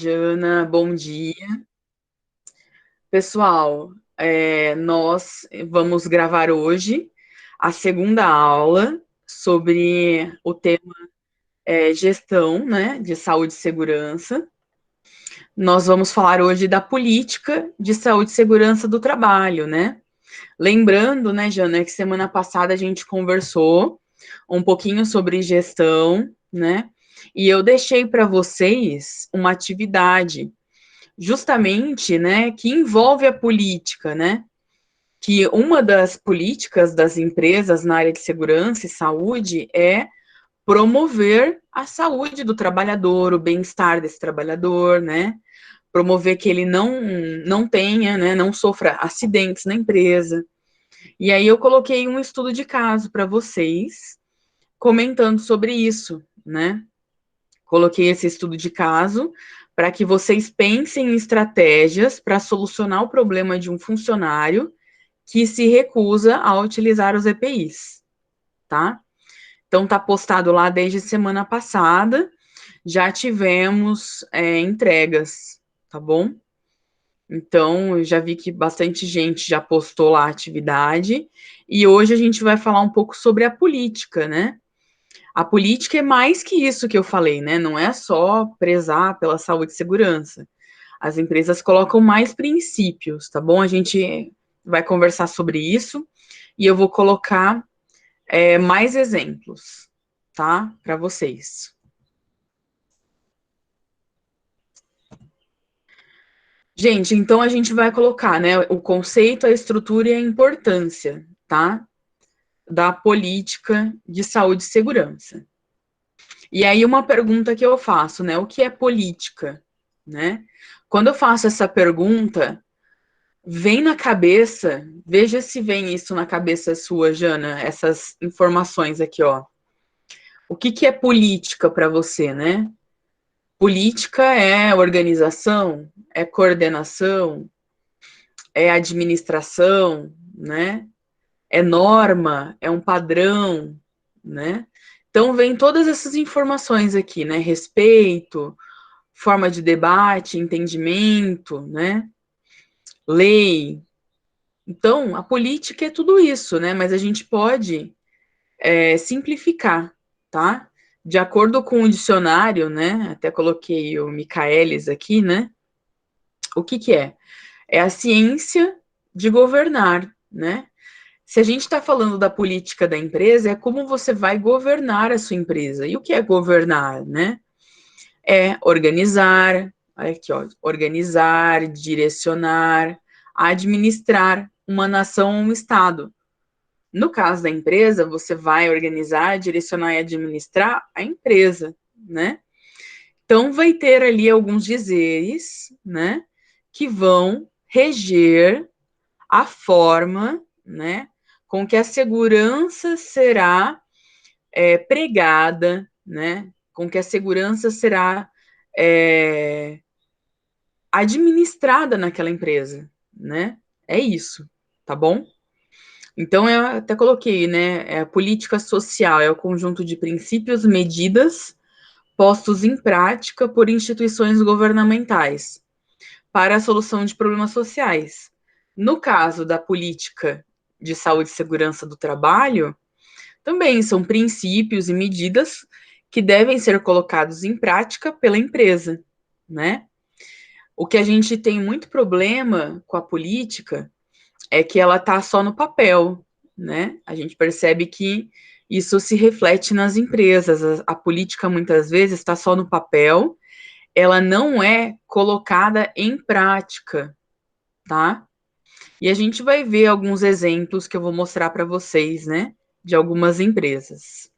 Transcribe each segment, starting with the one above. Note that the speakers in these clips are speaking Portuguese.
Jana, bom dia. Pessoal, nós vamos gravar hoje a segunda aula sobre o tema gestão, né, de saúde e segurança. Nós vamos falar hoje da política de saúde e segurança do trabalho, né? Lembrando, né, Jana, que semana passada a gente conversou um pouquinho sobre gestão, né? E eu deixei para vocês uma atividade justamente, né, que envolve a política, né? Que uma das políticas das empresas na área de segurança e saúde é promover a saúde do trabalhador, o bem-estar desse trabalhador, né? Promover que ele não tenha, né, não sofra acidentes na empresa. E aí eu coloquei um estudo de caso para vocês, comentando sobre isso, né? Coloquei esse estudo de caso para que vocês pensem em estratégias para solucionar o problema de um funcionário que se recusa a utilizar os EPIs, tá? Então tá postado lá desde semana passada, já tivemos entregas, tá bom? Então, eu já vi que bastante gente já postou lá a atividade, e hoje a gente vai falar um pouco sobre a política, né? A política é mais que isso que eu falei, né? Não é só prezar pela saúde e segurança. As empresas colocam mais princípios, tá bom? A gente vai conversar sobre isso e eu vou colocar mais exemplos, tá? Para vocês. Gente, então a gente vai colocar, né, o conceito, a estrutura e a importância, tá? Da política de saúde e segurança. E aí uma pergunta que eu faço, né? O que é política, né? Quando eu faço essa pergunta, vem na cabeça, veja se vem isso na cabeça sua, Jana, essas informações aqui, ó. O que é política para você, né? Política é organização, é coordenação, é administração, né? É norma, é um padrão, né? Então vem todas essas informações aqui, né? Respeito, forma de debate, entendimento, né? Lei. Então, a política é tudo isso, né? Mas a gente pode simplificar, tá? De acordo com o dicionário, né? Até coloquei o Michaelis aqui, né? O que que é? É a ciência de governar, né? Se a gente está falando da política da empresa, é como você vai governar a sua empresa. E o que é governar, né? É organizar, olha aqui, ó, organizar, direcionar, administrar uma nação ou um estado. No caso da empresa, você vai organizar, direcionar e administrar a empresa, né? Então, vai ter ali alguns dizeres, né, que vão reger a forma, né, com que a segurança será pregada, né, com que a segurança será é, administrada naquela empresa, né? É isso, tá bom? Então, eu até coloquei, né? A política social é o conjunto de princípios, medidas postos em prática por instituições governamentais para a solução de problemas sociais. No caso da política de saúde e segurança do trabalho, também são princípios e medidas que devem ser colocados em prática pela empresa, né? O que a gente tem muito problema com a política é que ela está só no papel, né? A gente percebe que isso se reflete nas empresas. A política muitas vezes está só no papel, ela não é colocada em prática, tá? E a gente vai ver alguns exemplos que eu vou mostrar para vocês, né? De algumas empresas.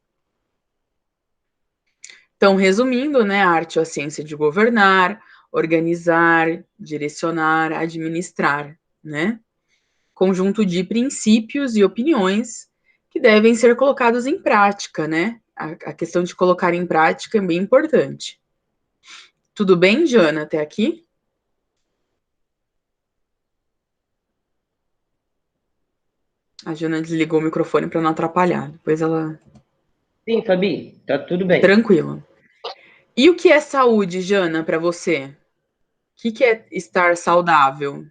Então, resumindo, né? A arte ou a ciência de governar, organizar, direcionar, administrar, né? Conjunto de princípios e opiniões que devem ser colocados em prática, né? A questão de colocar em prática é bem importante. Tudo bem, Jana, até aqui? A Jana desligou o microfone para não atrapalhar. Depois ela. Sim, Fabi, tá tudo bem. Tranquilo. E o que é saúde, Jana, para você? que é estar saudável?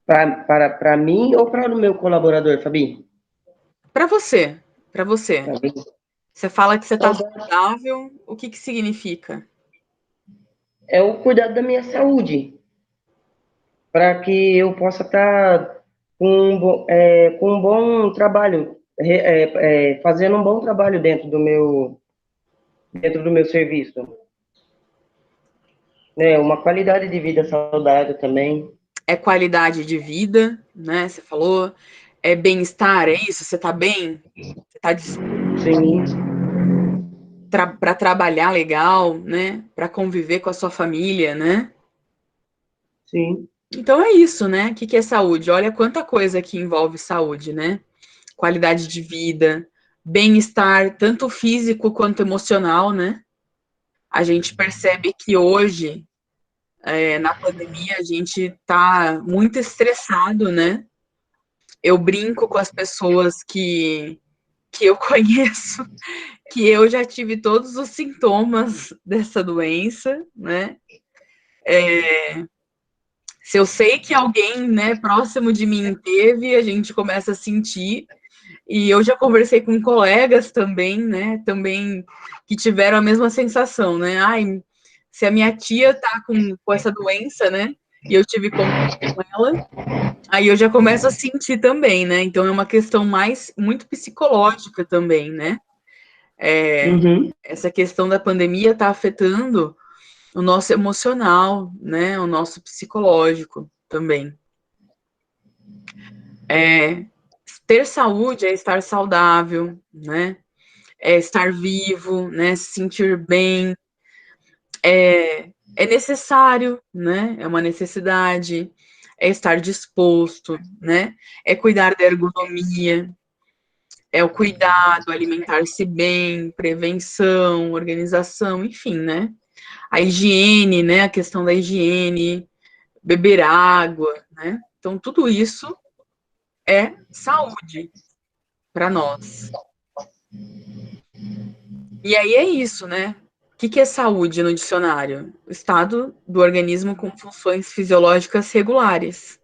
Para mim ou para o meu colaborador, Fabi? Para você, para você. Pra mim. Você fala que você está Saudável saudável, o que significa? é o cuidado da minha saúde, para que eu possa estar com um bom trabalho, fazendo um bom trabalho dentro do meu serviço. Né? Uma qualidade de vida saudável também. É qualidade de vida, né? Você falou, é bem-estar, é isso? Você está bem? Você está Sim, para trabalhar legal, né? Para conviver com a sua família, né? sim. Então é isso, né? O que é saúde? Olha quanta coisa que envolve saúde, né? Qualidade de vida, bem-estar, tanto físico quanto emocional, né? A gente percebe que hoje, na pandemia, a gente está muito estressado, né? Eu brinco com as pessoas que eu conheço, que eu já tive todos os sintomas dessa doença, né? Se eu sei que alguém, né, próximo de mim teve, a gente começa a sentir. E eu já conversei com colegas também, né, também que tiveram a mesma sensação, né? Ai, se a minha tia tá com essa doença, né, e eu tive contato com ela, aí eu já começo a sentir também, né? Então é uma questão mais muito psicológica também, né? Uhum. Essa questão da pandemia está afetando o nosso emocional, né? O nosso psicológico também. Ter saúde é estar saudável, né? É estar vivo, né? Se sentir bem. É necessário, né? É uma necessidade. É estar disposto, né? É cuidar da ergonomia, é o cuidado, alimentar-se bem, prevenção, organização, enfim, né? A higiene, né? A questão da higiene, beber água, né? Então, tudo isso é saúde para nós. E aí é isso, né? O que é saúde no dicionário? O estado do organismo com funções fisiológicas regulares,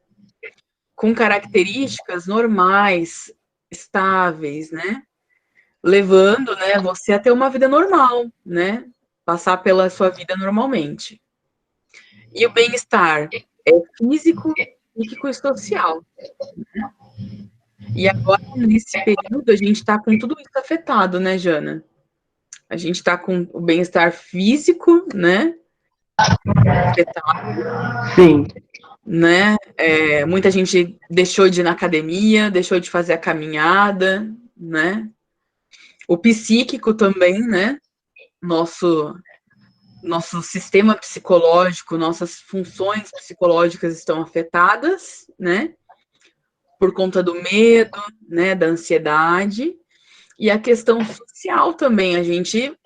com características normais, estáveis, né? Levando, né, você a ter uma vida normal, né? Passar pela sua vida normalmente. E o bem-estar é físico, psíquico e social. E agora, nesse período, a gente está com tudo isso afetado, né, Jana? A gente está com o bem-estar físico, né? Afetado, Sim. né? Muita gente deixou de ir na academia, deixou de fazer a caminhada, né? O psíquico também, né? Nosso nosso sistema psicológico, nossas funções psicológicas estão afetadas, né? Por conta do medo, né? Da ansiedade e a questão social também. A gente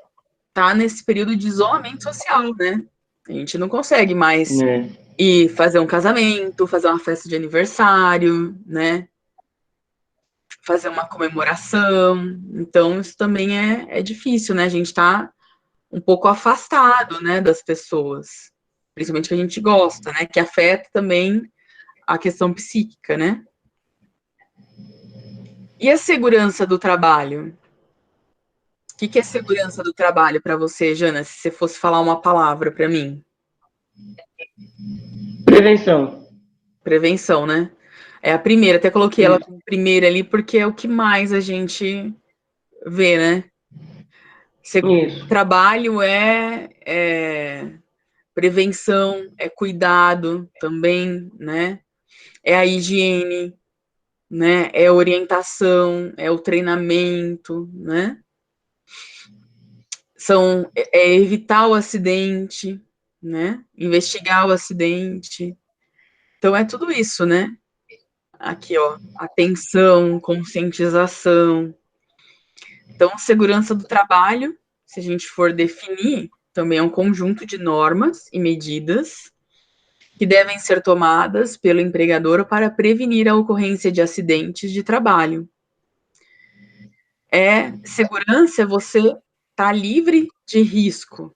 tá nesse período de isolamento social, né? A gente não consegue mais É. ir fazer um casamento, fazer uma festa de aniversário, né? Fazer uma comemoração. Então, isso também é difícil, né? A gente tá um pouco afastado, né, das pessoas. Principalmente que a gente gosta, né? Que afeta também a questão psíquica, né? E a segurança do trabalho? O que é segurança do trabalho para você, Jana? Se você fosse falar uma palavra para mim. Prevenção. Prevenção, né? É a primeira, até coloquei ela Isso. como primeira ali, porque é o que mais a gente vê, né? Isso. Trabalho é prevenção, é cuidado também, né? É a higiene, né? É orientação, é o treinamento, né? É evitar o acidente, né? Investigar o acidente. Então é tudo isso, né? Aqui, ó, atenção, conscientização. Então, segurança do trabalho, se a gente for definir, também é um conjunto de normas e medidas que devem ser tomadas pelo empregador para prevenir a ocorrência de acidentes de trabalho. Segurança é você estar livre de risco.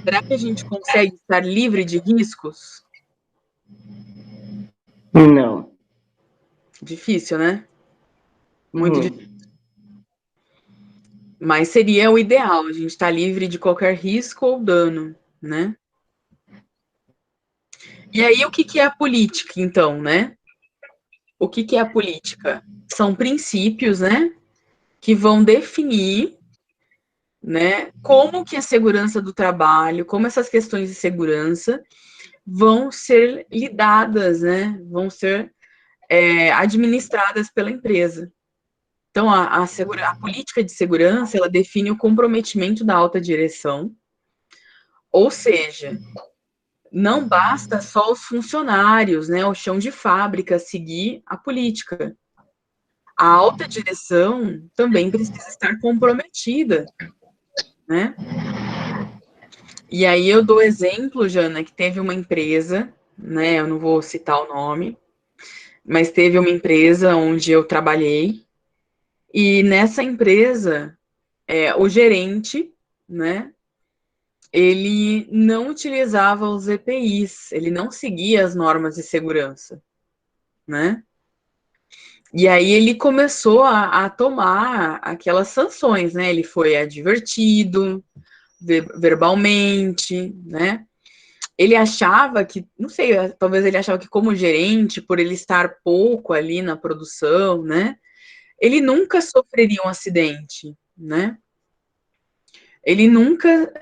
Será que a gente consegue estar livre de riscos? Não. Difícil, né? Muito Uhum. difícil. Mas seria o ideal, a gente estar livre de qualquer risco ou dano, né? E aí, o que que é a política, então, né? O que que é a política? São princípios, né, que vão definir, né, como que a segurança do trabalho, como essas questões de segurança vão ser lidadas, né, vão ser administradas pela empresa. Então, a política de segurança, ela define o comprometimento da alta direção, ou seja, não basta só os funcionários, né, o chão de fábrica seguir a política. A alta direção também precisa estar comprometida, né? E aí eu dou exemplo, Jana, que teve uma empresa, né? Eu não vou citar o nome, mas teve uma empresa onde eu trabalhei, e nessa empresa, o gerente, né? Ele não utilizava os EPIs, ele não seguia as normas de segurança, né? E aí ele começou a tomar aquelas sanções, né? Ele foi advertido verbalmente, né? Ele achava que, não sei, talvez ele achava que como gerente, por ele estar pouco ali na produção, né? Ele nunca sofreria um acidente, né? Ele nunca,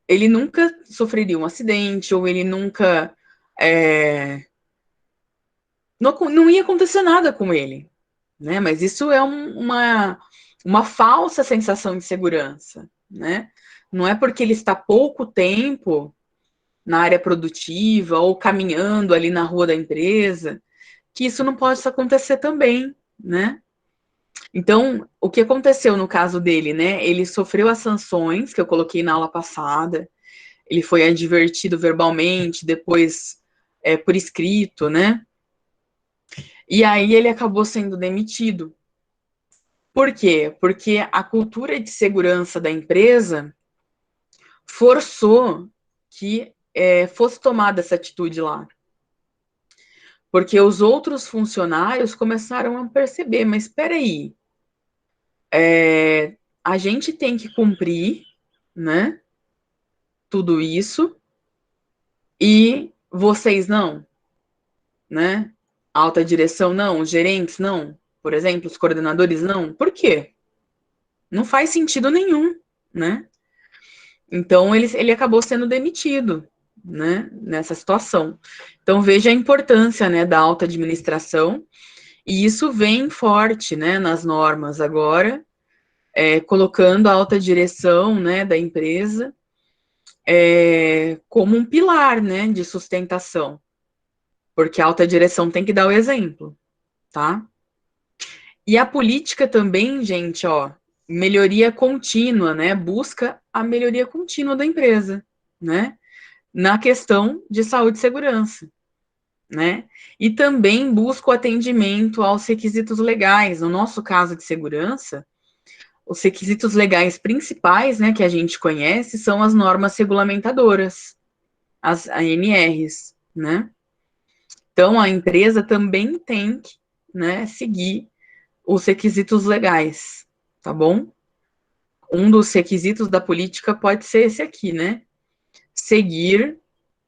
ele nunca sofreria um acidente, ou ele nunca, não ia acontecer nada com ele, né? Mas isso é uma falsa sensação de segurança, né? Não é porque ele está pouco tempo na área produtiva ou caminhando ali na rua da empresa que isso não pode acontecer também, né? Então, o que aconteceu no caso dele, né? Ele sofreu as sanções que eu coloquei na aula passada, ele foi advertido verbalmente, depois por escrito, né? E aí ele acabou sendo demitido. Por quê? Porque a cultura de segurança da empresa forçou que fosse tomada essa atitude lá. Porque os outros funcionários começaram a perceber, mas espera aí, a gente tem que cumprir, né, tudo isso, e vocês não, né? A alta direção não, os gerentes não, por exemplo, os coordenadores não. Por quê? Não faz sentido nenhum, né? Então ele acabou sendo demitido, né, nessa situação. Então veja a importância, né, da alta administração, e isso vem forte, né, nas normas agora, colocando a alta direção, né, da empresa como um pilar, né, de sustentação, porque a alta direção tem que dar o exemplo, tá? E a política também, gente, ó, melhoria contínua, né, busca a melhoria contínua da empresa, né, na questão de saúde e segurança, né, e também busca o atendimento aos requisitos legais. No nosso caso de segurança, os requisitos legais principais, né, que a gente conhece, são as normas regulamentadoras, as ANRs, né? Então, a empresa também tem que, né, seguir os requisitos legais, tá bom? Um dos requisitos da política pode ser esse aqui, né? Seguir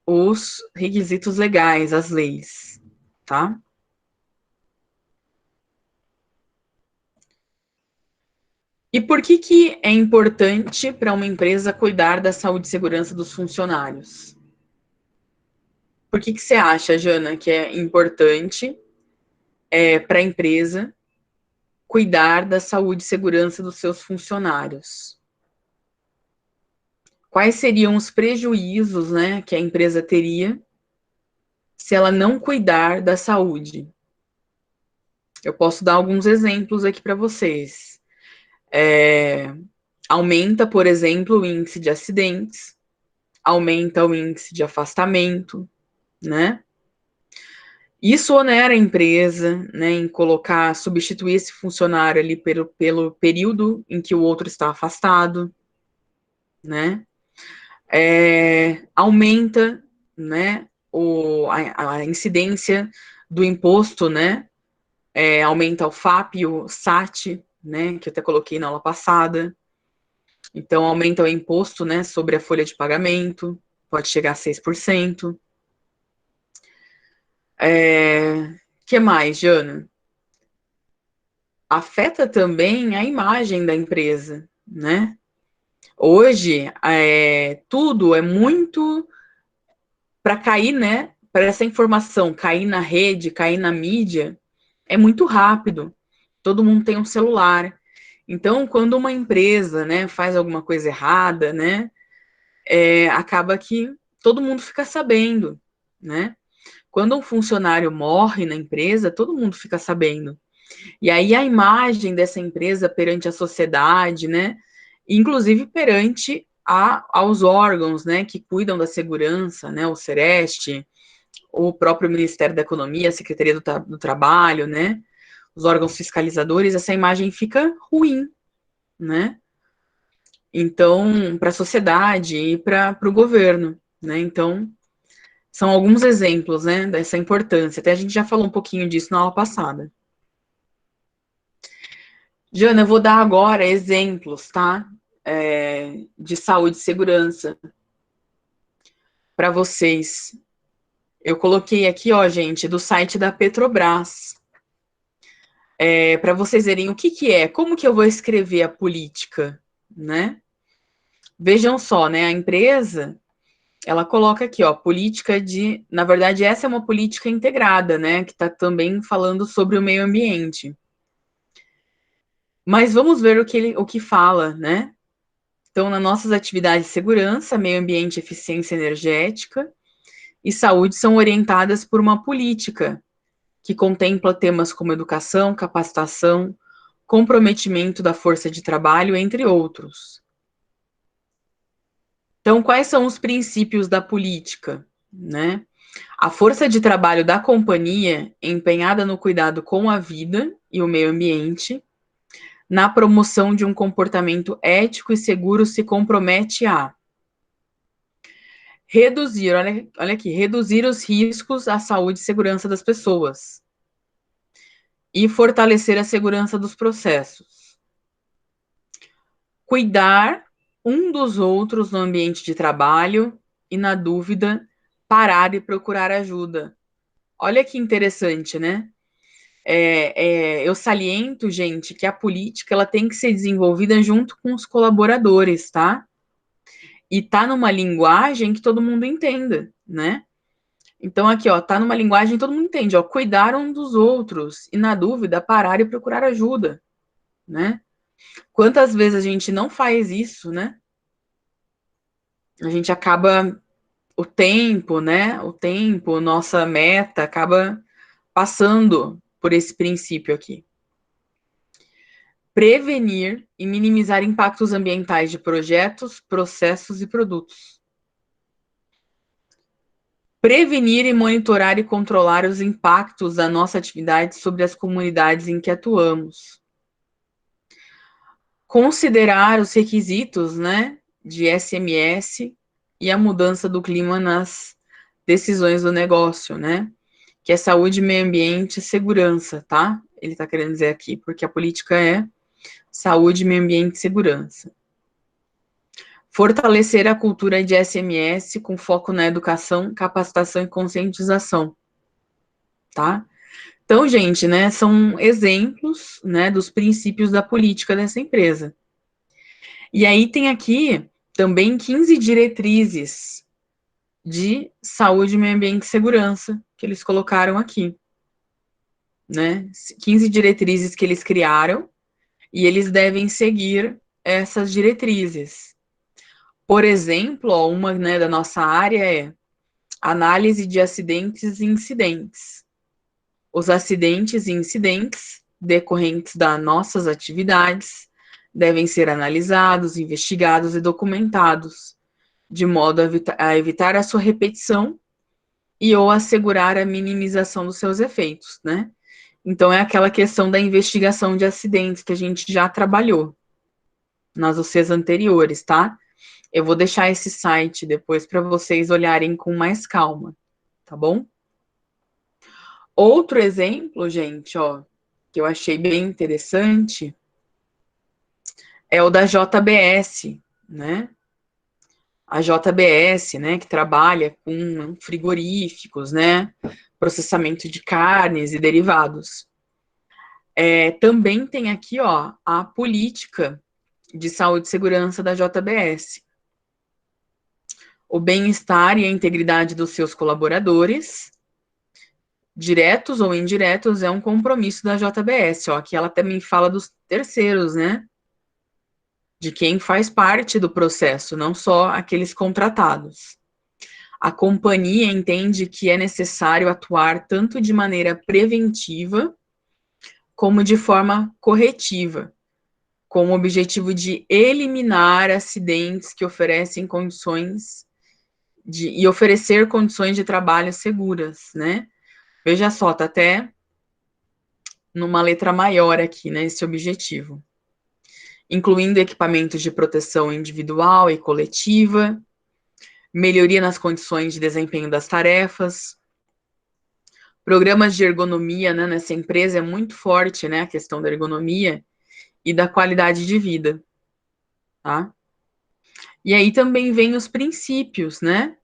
os requisitos legais, as leis, tá? E por que que é importante para uma empresa cuidar da saúde e segurança dos funcionários? Por que que você acha, Jana, que é importante para a empresa cuidar da saúde e segurança dos seus funcionários? Quais seriam os prejuízos, né, que a empresa teria se ela não cuidar da saúde? Eu posso dar alguns exemplos aqui para vocês. Aumenta, por exemplo, o índice de acidentes, aumenta o índice de afastamento, né? Isso onera a empresa, né, em substituir esse funcionário ali pelo período em que o outro está afastado, né? Aumenta, né, a incidência do imposto, né? Aumenta o FAP e o SAT, né, que eu até coloquei na aula passada. Então, aumenta o imposto, né, sobre a folha de pagamento, pode chegar a 6%. Que mais, Jana? Afeta também a imagem da empresa, né? Hoje, tudo é muito para cair, né? Para essa informação cair na rede, cair na mídia, é muito rápido. Todo mundo tem um celular. Então, quando uma empresa, né, faz alguma coisa errada, né, acaba que todo mundo fica sabendo, né? Quando um funcionário morre na empresa, todo mundo fica sabendo. E aí a imagem dessa empresa perante a sociedade, né, inclusive perante aos órgãos, né, que cuidam da segurança, né, o Sereste, o próprio Ministério da Economia, a Secretaria do Trabalho, né, os órgãos fiscalizadores, essa imagem fica ruim, né? Então, para a sociedade e para o governo, né? Então, são alguns exemplos, né, dessa importância. Até a gente já falou um pouquinho disso na aula passada. Jana, eu vou dar agora exemplos, tá? De saúde e segurança para vocês. Eu coloquei aqui, ó, gente, do site da Petrobras. Para vocês verem o que é, como que eu vou escrever a política, né? Vejam só, né? A empresa, ela coloca aqui, ó, política de. Na verdade, essa é uma política integrada, né? Que está também falando sobre o meio ambiente. Mas vamos ver o que fala, né? Então, nas nossas atividades de segurança, meio ambiente, eficiência energética e saúde são orientadas por uma política que contempla temas como educação, capacitação, comprometimento da força de trabalho, entre outros. Então, quais são os princípios da política, né? A força de trabalho da companhia empenhada no cuidado com a vida e o meio ambiente, na promoção de um comportamento ético e seguro, se compromete a reduzir, olha aqui, reduzir os riscos à saúde e segurança das pessoas e fortalecer a segurança dos processos. Cuidar um dos outros no ambiente de trabalho e, na dúvida, parar e procurar ajuda. Olha que interessante, né? Eu saliento, gente, que a política ela tem que ser desenvolvida junto com os colaboradores, tá? E tá numa linguagem que todo mundo entenda, né? Então, aqui, ó, tá numa linguagem que todo mundo entende, ó, cuidar um dos outros e, na dúvida, parar e procurar ajuda, né? Quantas vezes a gente não faz isso, né? A gente acaba, o tempo, né? O tempo, nossa meta acaba passando por esse princípio aqui. Prevenir e minimizar impactos ambientais de projetos, processos e produtos. Prevenir e monitorar e controlar os impactos da nossa atividade sobre as comunidades em que atuamos. Considerar os requisitos, né, de SMS e a mudança do clima nas decisões do negócio, né, que é saúde, meio ambiente e segurança, tá? Ele tá querendo dizer aqui, porque a política é saúde, meio ambiente e segurança. Fortalecer a cultura de SMS com foco na educação, capacitação e conscientização, tá? Então, gente, né, são exemplos, né, dos princípios da política dessa empresa. E aí tem aqui também 15 diretrizes de saúde, meio ambiente e segurança que eles colocaram aqui, né? 15 diretrizes que eles criaram e eles devem seguir essas diretrizes. Por exemplo, ó, uma, né, da nossa área é análise de acidentes e incidentes. Os acidentes e incidentes decorrentes das nossas atividades devem ser analisados, investigados e documentados, de modo a evitar a sua repetição e ou assegurar a minimização dos seus efeitos, né? Então, é aquela questão da investigação de acidentes que a gente já trabalhou nas OCs anteriores, tá? Eu vou deixar esse site depois para vocês olharem com mais calma, tá bom? Outro exemplo, gente, ó, que eu achei bem interessante, é o da JBS, né? A JBS, né, que trabalha com frigoríficos, né? Processamento de carnes e derivados. Também tem aqui, ó, a política de saúde e segurança da JBS. O bem-estar e a integridade dos seus colaboradores, diretos ou indiretos, é um compromisso da JBS. Ó, aqui ela também fala dos terceiros, né? De quem faz parte do processo, não só aqueles contratados. A companhia entende que é necessário atuar tanto de maneira preventiva como de forma corretiva, com o objetivo de eliminar acidentes que oferecem condições e oferecer condições de trabalho seguras, né? Veja só, tá até numa letra maior aqui, né, esse objetivo. Incluindo equipamentos de proteção individual e coletiva, melhoria nas condições de desempenho das tarefas, programas de ergonomia, né, nessa empresa é muito forte, né, a questão da ergonomia e da qualidade de vida, tá? E aí também vem os princípios, né?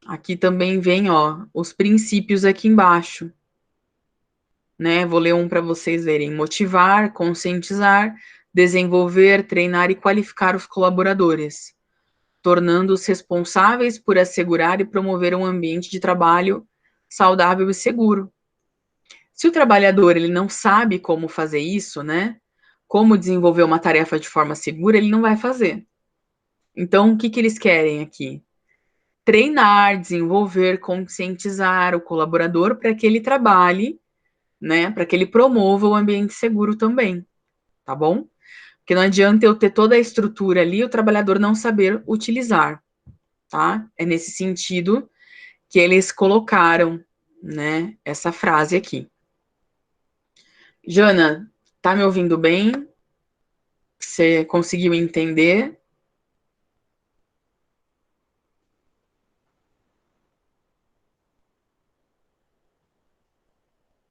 Aqui também vem, ó, os princípios aqui embaixo, né? Vou ler um para vocês verem: motivar, conscientizar, desenvolver, treinar e qualificar os colaboradores, tornando-os responsáveis por assegurar e promover um ambiente de trabalho saudável e seguro. Se o trabalhador ele não sabe como fazer isso, né? Como desenvolver uma tarefa de forma segura, ele não vai fazer. Então, o que eles querem aqui? Treinar, desenvolver, conscientizar o colaborador para que ele trabalhe, né? Para que ele promova o ambiente seguro também, tá bom? Porque não adianta eu ter toda a estrutura ali e o trabalhador não saber utilizar, tá? É nesse sentido que eles colocaram, né, essa frase aqui. Jana, tá me ouvindo bem? Você conseguiu entender?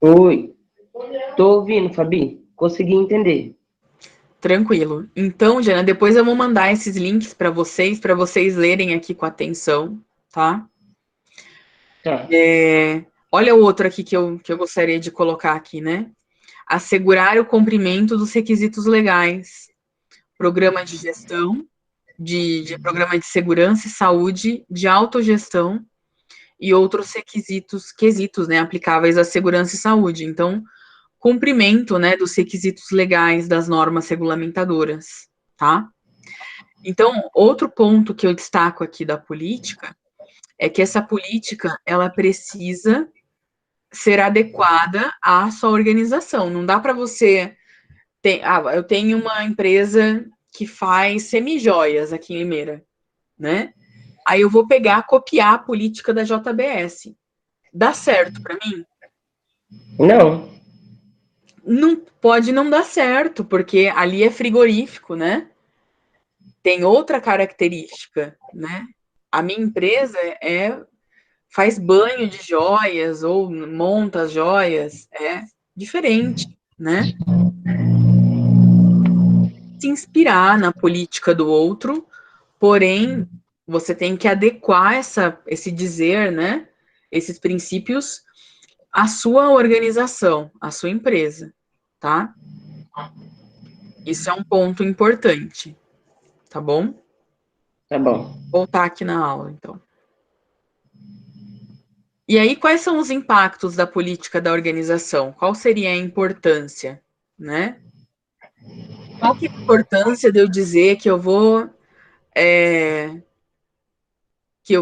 Oi, tô ouvindo, Fabi. Consegui entender. Tranquilo. Então, Jana, depois eu vou mandar esses links para vocês lerem aqui com atenção, tá? Tá. Olha o outro aqui que eu gostaria de colocar aqui, né? Assegurar o cumprimento dos requisitos legais, programa de gestão, de programa de segurança e saúde, de autogestão e outros quesitos, né, aplicáveis à segurança e saúde. Então, cumprimento, né, dos requisitos legais das normas regulamentadoras, tá? Então, outro ponto que eu destaco aqui da política é que essa política, ela precisa ser adequada à sua organização. Não dá para você eu tenho uma empresa que faz semijoias aqui em Limeira, né? Aí eu vou copiar a política da JBS. Dá certo para mim? Não. Não pode não dar certo, porque ali é frigorífico, né? Tem outra característica, né? A minha empresa faz banho de joias ou monta as joias, é diferente, né? Se inspirar na política do outro, porém você tem que adequar esse dizer, né? Esses princípios à sua organização, à sua empresa, tá? Isso é um ponto importante, tá bom? Tá bom. Vou voltar aqui na aula, então. E aí, quais são os impactos da política da organização? Qual seria a importância, né? Qual que é a importância de eu dizer que eu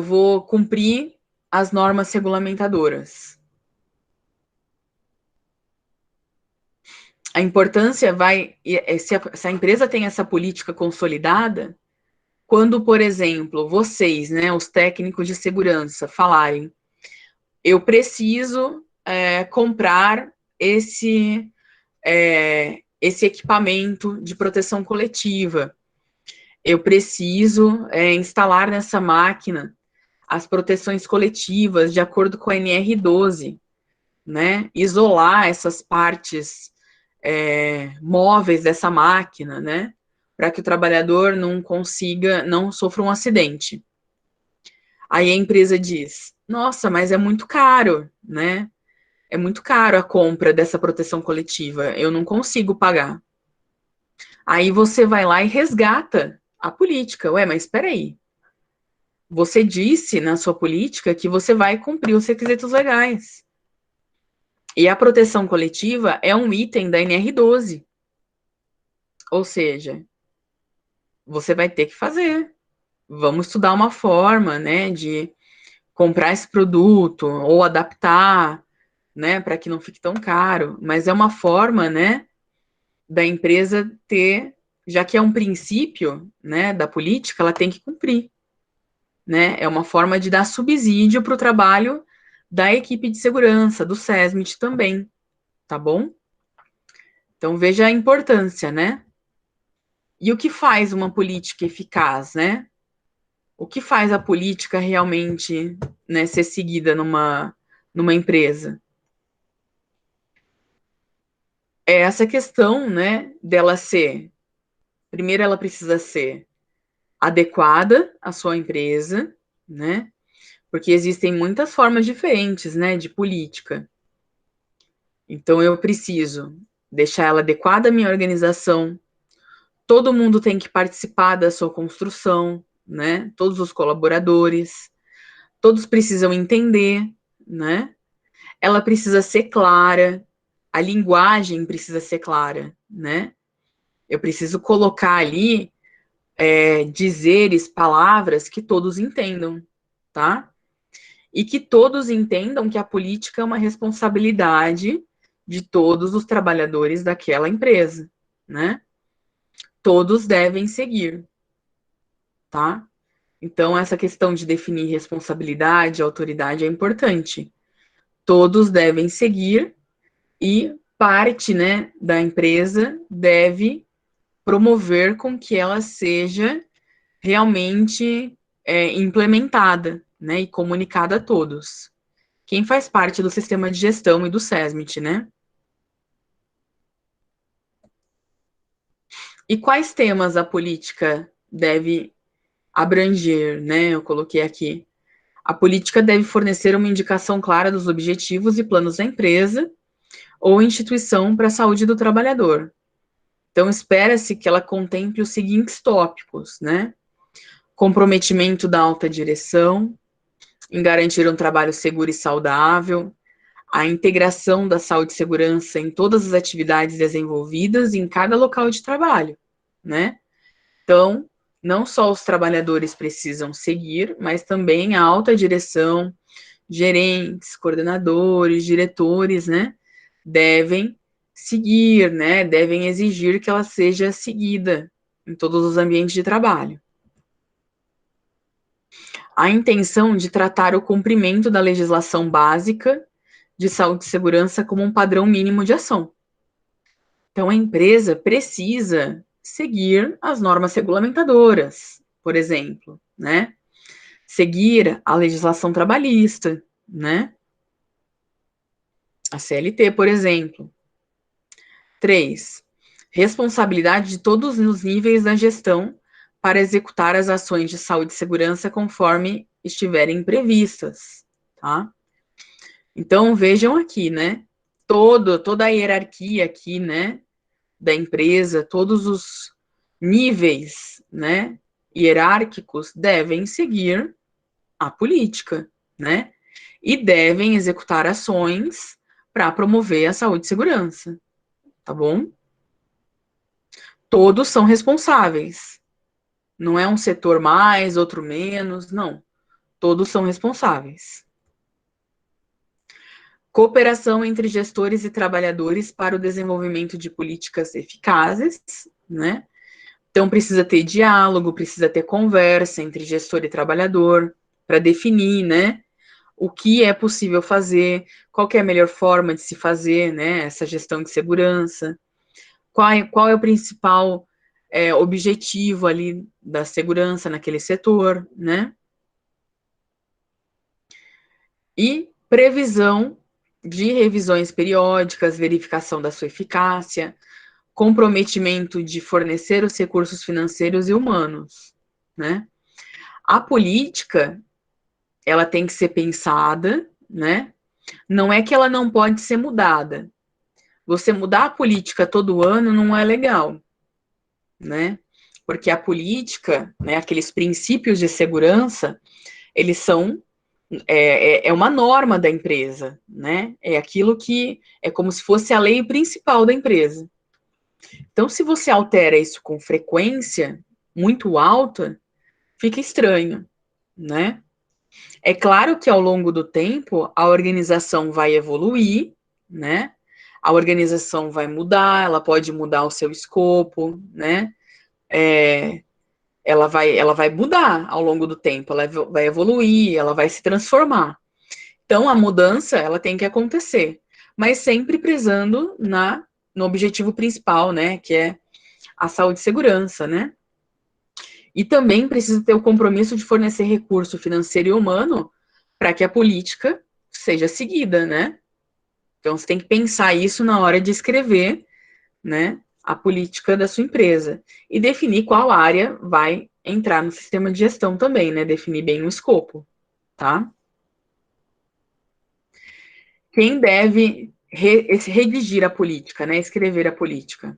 vou cumprir as normas regulamentadoras? A importância se a empresa tem essa política consolidada, quando, por exemplo, vocês, né, os técnicos de segurança, falarem, eu preciso comprar esse equipamento de proteção coletiva. Eu preciso instalar nessa máquina as proteções coletivas de acordo com a NR12, né? Isolar essas partes móveis dessa máquina, né? Para que o trabalhador não sofra um acidente. Aí a empresa diz, nossa, mas é muito caro, né? É muito caro a compra dessa proteção coletiva, eu não consigo pagar. Aí você vai lá e resgata a política. Ué, mas espera aí. Você disse na sua política que você vai cumprir os requisitos legais. E a proteção coletiva é um item da NR12. Ou seja, você vai ter que fazer. Vamos estudar uma forma, né, de comprar esse produto ou adaptar, né, para que não fique tão caro. Mas é uma forma, né, da empresa ter, já que é um princípio, né, da política, ela tem que cumprir, né? É uma forma de dar subsídio para o trabalho da equipe de segurança, do SESMIT também, tá bom? Então veja a importância, né? E o que faz uma política eficaz, né? O que faz a política realmente, né, ser seguida numa empresa? É essa questão, né, dela ser, primeiro ela precisa ser adequada à sua empresa, né? Porque existem muitas formas diferentes, né, de política. Então eu preciso deixar ela adequada à minha organização. Todo mundo tem que participar da sua construção, né? Todos os colaboradores, todos precisam entender, né? Ela precisa ser clara, a linguagem precisa ser clara, né? Eu preciso colocar ali dizeres, palavras que todos entendam, tá? E que todos entendam que a política é uma responsabilidade de todos os trabalhadores daquela empresa, né? Todos devem seguir, tá? Então, essa questão de definir responsabilidade, autoridade é importante. Todos devem seguir e parte, né, da empresa deve promover com que ela seja realmente implementada, né, e comunicada a todos. Quem faz parte do sistema de gestão e do SESMIT, né? E quais temas a política deve abranger, né? Eu coloquei aqui. A política deve fornecer uma indicação clara dos objetivos e planos da empresa ou instituição para a saúde do trabalhador. Então, espera-se que ela contemple os seguintes tópicos, né? Comprometimento da alta direção, em garantir um trabalho seguro e saudável, a integração da saúde e segurança em todas as atividades desenvolvidas em cada local de trabalho, né? Então, não só os trabalhadores precisam seguir, mas também a alta direção, gerentes, coordenadores, diretores, né? Devem seguir, né? Devem exigir que ela seja seguida em todos os ambientes de trabalho. A intenção de tratar o cumprimento da legislação básica de saúde e segurança como um padrão mínimo de ação. Então, a empresa precisa seguir as normas regulamentadoras, por exemplo, né? Seguir a legislação trabalhista, né? A CLT, por exemplo. 3. Responsabilidade de todos os níveis da gestão para executar as ações de saúde e segurança conforme estiverem previstas, tá? Então, vejam aqui, né? Toda a hierarquia aqui, né? Da empresa, todos os níveis, né? Hierárquicos devem seguir a política, né? E devem executar ações para promover a saúde e segurança, tá bom? Todos são responsáveis. Não é um setor mais, outro menos, não. Todos são responsáveis. Cooperação entre gestores e trabalhadores para o desenvolvimento de políticas eficazes, né? Então, precisa ter diálogo, precisa ter conversa entre gestor e trabalhador, para definir, né, o que é possível fazer, qual que é a melhor forma de se fazer, né, essa gestão de segurança, qual é o principal objetivo ali da segurança naquele setor, né? E previsão de revisões periódicas, verificação da sua eficácia, comprometimento de fornecer os recursos financeiros e humanos, né? A política, ela tem que ser pensada, né? Não é que ela não pode ser mudada. Você mudar a política todo ano não é legal, né? Porque a política, né, aqueles princípios de segurança, eles são uma norma da empresa, né? É aquilo que é como se fosse a lei principal da empresa. Então, se você altera isso com frequência muito alta, fica estranho, né? É claro que ao longo do tempo a organização vai evoluir, né? A organização vai mudar, ela pode mudar o seu escopo, né? Ela vai mudar ao longo do tempo, ela vai evoluir, ela vai se transformar. Então, a mudança, ela tem que acontecer, mas sempre prezando no objetivo principal, né, que é a saúde e segurança, né? E também precisa ter o compromisso de fornecer recurso financeiro e humano para que a política seja seguida, né? Então, você tem que pensar isso na hora de escrever, né, a política da sua empresa e definir qual área vai entrar no sistema de gestão também, né? Definir bem o escopo, tá? Quem deve redigir a política, né? Escrever a política.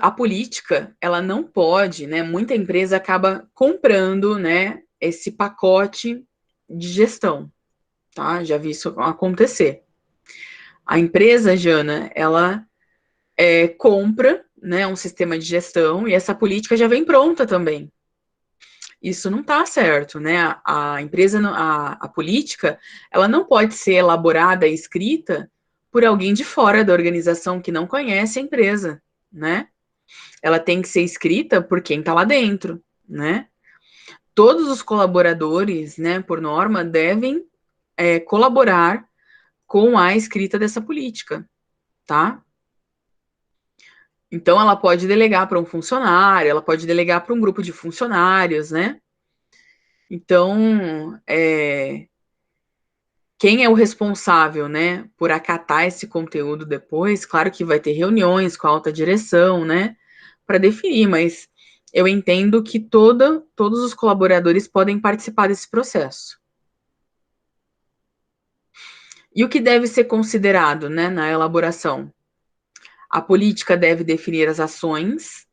A política, ela não pode, né? Muita empresa acaba comprando, né? Esse pacote de gestão, tá? Já vi isso acontecer. A empresa, Jana, ela compra, né? Um sistema de gestão e essa política já vem pronta também. Isso não está certo, né? A empresa, a política, ela não pode ser elaborada e escrita por alguém de fora da organização que não conhece a empresa, né? Ela tem que ser escrita por quem está lá dentro, né? Todos os colaboradores, né, por norma, devem colaborar com a escrita dessa política, tá? Então, ela pode delegar para um funcionário, ela pode delegar para um grupo de funcionários, né? Então, quem é o responsável, né, por acatar esse conteúdo depois? Claro que vai ter reuniões com a alta direção, né, para definir, mas eu entendo que todos os colaboradores podem participar desse processo. E o que deve ser considerado, né, na elaboração? A política deve definir as ações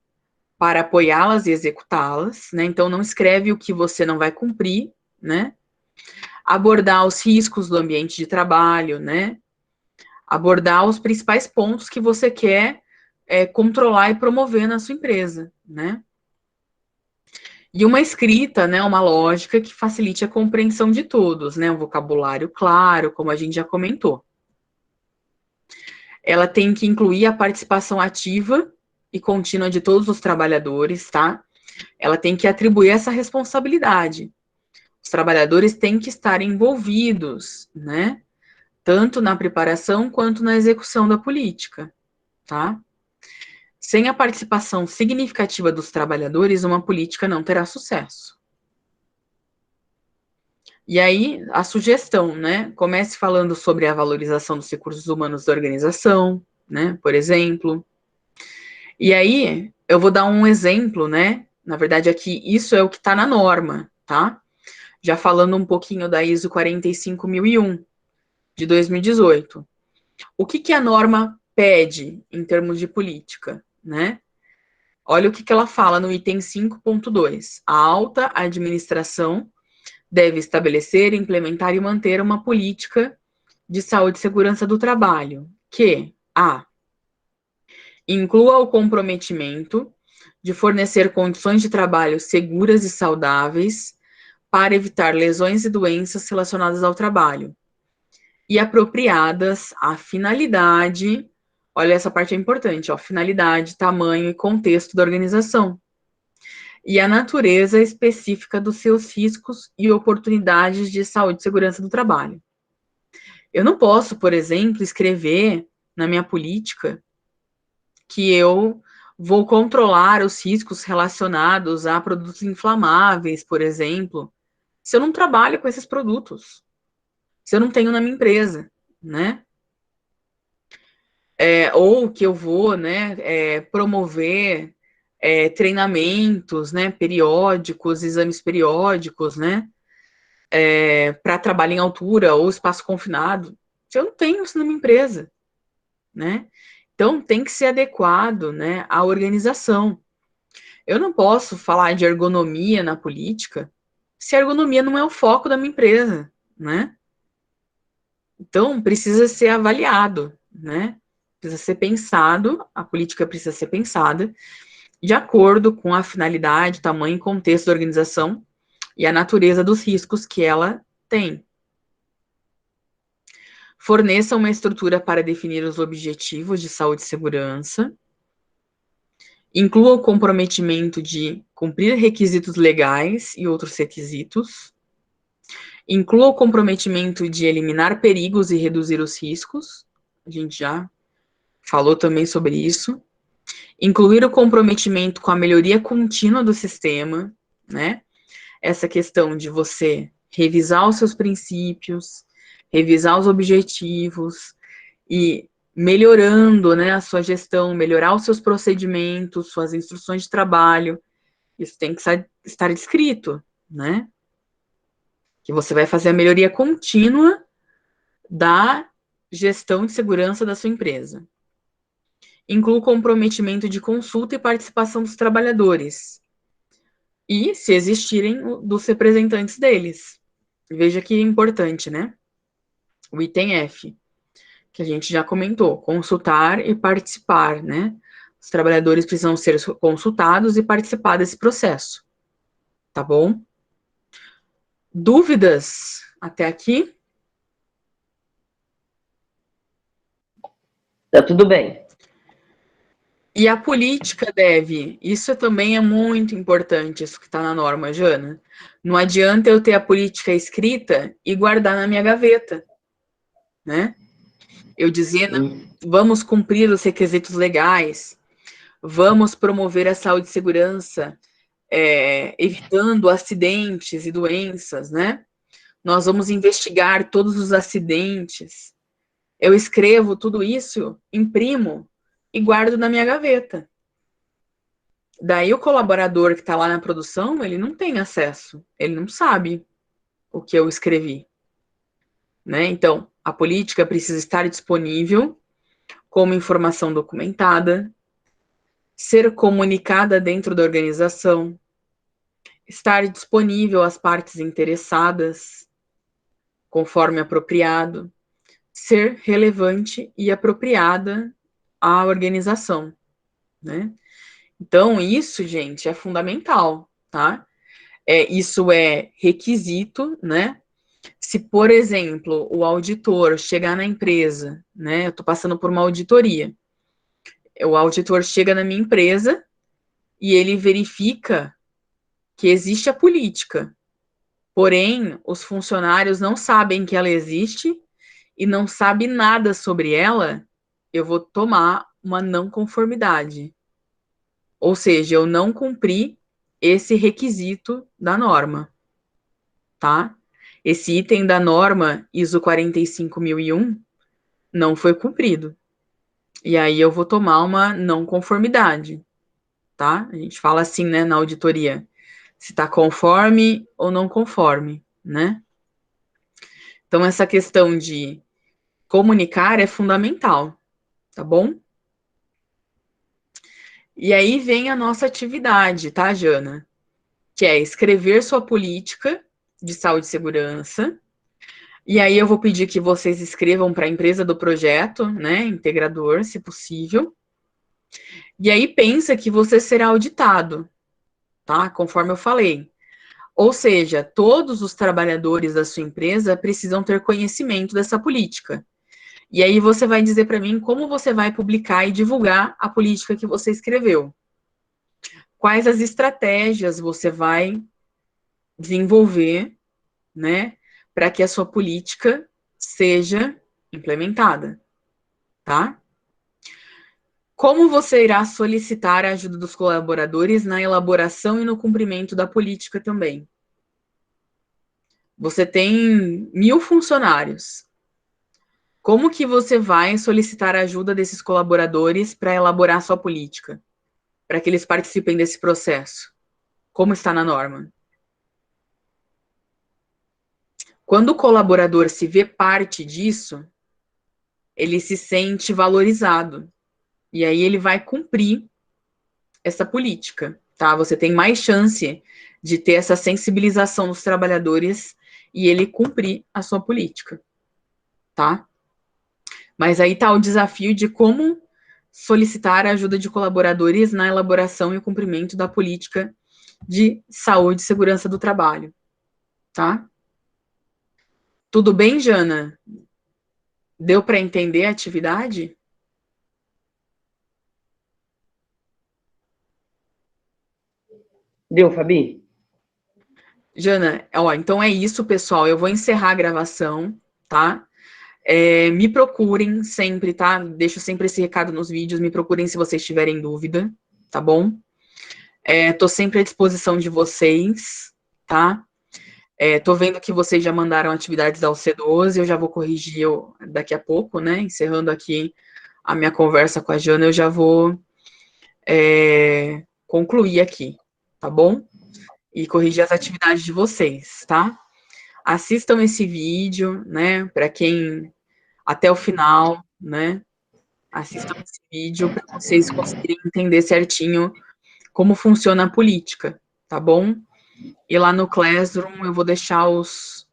para apoiá-las e executá-las, né? Então não escreve o que você não vai cumprir, né? Abordar os riscos do ambiente de trabalho, né? Abordar os principais pontos que você quer controlar e promover na sua empresa, né? E uma escrita, né, uma lógica que facilite a compreensão de todos, né? Um vocabulário claro, como a gente já comentou. Ela tem que incluir a participação ativa e contínua de todos os trabalhadores, tá? Ela tem que atribuir essa responsabilidade. Os trabalhadores têm que estar envolvidos, né? Tanto na preparação quanto na execução da política, tá? Sem a participação significativa dos trabalhadores, uma política não terá sucesso. E aí, a sugestão, né? Comece falando sobre a valorização dos recursos humanos da organização, né? Por exemplo. E aí, eu vou dar um exemplo, né? Na verdade, aqui, isso é o que está na norma, tá? Já falando um pouquinho da ISO 45001, de 2018. O que a norma pede em termos de política, né? Olha o que ela fala no item 5.2. A alta administração deve estabelecer, implementar e manter uma política de saúde e segurança do trabalho que inclua o comprometimento de fornecer condições de trabalho seguras e saudáveis para evitar lesões e doenças relacionadas ao trabalho e apropriadas à finalidade, olha, essa parte é importante, ó, finalidade, tamanho e contexto da organização. e a natureza específica dos seus riscos e oportunidades de saúde e segurança do trabalho. Eu não posso, por exemplo, escrever na minha política que eu vou controlar os riscos relacionados a produtos inflamáveis, por exemplo, se eu não trabalho com esses produtos, se eu não tenho na minha empresa, né? Ou que eu vou, né, promover treinamentos, né, periódicos, exames periódicos, né, para trabalho em altura ou espaço confinado, se eu não tenho isso na minha empresa, né? Então tem que ser adequado, né, à organização. Eu não posso falar de ergonomia na política se a ergonomia não é o foco da minha empresa, né? Então precisa ser avaliado, né? Precisa ser pensado, a política precisa ser pensada de acordo com a finalidade, tamanho e contexto da organização e a natureza dos riscos que ela tem. Forneça uma estrutura para definir os objetivos de saúde e segurança. Inclua o comprometimento de cumprir requisitos legais e outros requisitos. Inclua o comprometimento de eliminar perigos e reduzir os riscos. A gente já falou também sobre isso. Incluir o comprometimento com a melhoria contínua do sistema, né? Essa questão de você revisar os seus princípios, revisar os objetivos e melhorando, né, a sua gestão, melhorar os seus procedimentos, suas instruções de trabalho. Isso tem que estar descrito, né? Que você vai fazer a melhoria contínua da gestão de segurança da sua empresa. Inclua o comprometimento de consulta e participação dos trabalhadores. E, se existirem, dos representantes deles. Veja que importante, né? O item F, que a gente já comentou, consultar e participar, né? Os trabalhadores precisam ser consultados e participar desse processo. Tá bom? Dúvidas até aqui? Tá tudo bem. E a política isso também é muito importante, isso que está na norma, Jana. Não adianta eu ter a política escrita e guardar na minha gaveta, né? Eu dizer, vamos cumprir os requisitos legais, vamos promover a saúde e segurança, evitando acidentes e doenças, né? Nós vamos investigar todos os acidentes. Eu escrevo tudo isso, imprimo e guardo na minha gaveta. Daí o colaborador que está lá na produção, ele não tem acesso, ele não sabe o que eu escrevi, né? Então, a política precisa estar disponível como informação documentada, ser comunicada dentro da organização, estar disponível às partes interessadas, conforme apropriado, ser relevante e apropriada à organização, né? Então, isso, gente, é fundamental, tá? Isso é requisito, né? Se, por exemplo, o auditor chegar na empresa, né? Eu estou passando por uma auditoria. O auditor chega na minha empresa e ele verifica que existe a política. Porém, os funcionários não sabem que ela existe e não sabem nada sobre ela, eu vou tomar uma não conformidade. Ou seja, eu não cumpri esse requisito da norma, tá? Esse item da norma ISO 45001 não foi cumprido. E aí eu vou tomar uma não conformidade, tá? A gente fala assim, né, na auditoria, se está conforme ou não conforme, né? Então, essa questão de comunicar é fundamental, tá bom? E aí vem a nossa atividade, tá, Jana? Que é escrever sua política de saúde e segurança. E aí eu vou pedir que vocês escrevam para a empresa do projeto, né, integrador, se possível. E aí pensa que você será auditado, tá? Conforme eu falei. Ou seja, todos os trabalhadores da sua empresa precisam ter conhecimento dessa política. E aí você vai dizer para mim como você vai publicar e divulgar a política que você escreveu. quais as estratégias você vai desenvolver, né, para que a sua política seja implementada, tá? Como você irá solicitar a ajuda dos colaboradores na elaboração e no cumprimento da política também? Você tem 1000 funcionários. Como que você vai solicitar a ajuda desses colaboradores para elaborar sua política? Para que eles participem desse processo? Como está na norma? Quando o colaborador se vê parte disso, ele se sente valorizado. E aí ele vai cumprir essa política, tá? Você tem mais chance de ter essa sensibilização dos trabalhadores e ele cumprir a sua política, tá? Mas aí tá o desafio de como solicitar a ajuda de colaboradores na elaboração e cumprimento da política de saúde e segurança do trabalho, tá? Tudo bem, Jana? Deu para entender a atividade? Deu, Fabi? Jana, ó, então é isso, pessoal. Eu vou encerrar a gravação, tá? Me procurem sempre, tá? Deixo sempre esse recado nos vídeos. Me procurem se vocês tiverem dúvida, tá bom? Tô sempre à disposição de vocês, tá? Tô vendo que vocês já mandaram atividades ao C12, eu já vou corrigir daqui a pouco, né? Encerrando aqui a minha conversa com a Jana, eu já vou concluir aqui, tá bom? E corrigir as atividades de vocês, tá? Assistam esse vídeo, né? Para quem até o final, né? Assistam esse vídeo para vocês conseguirem entender certinho como funciona a política, tá bom? E lá no Classroom eu vou deixar os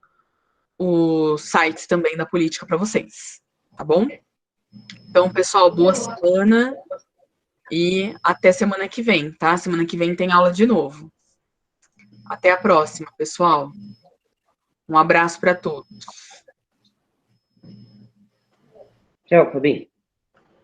sites também da política para vocês, tá bom? Então, pessoal, boa semana e até semana que vem, tá? Semana que vem tem aula de novo. Até a próxima, pessoal. Um abraço para todos. Tchau, Fabi.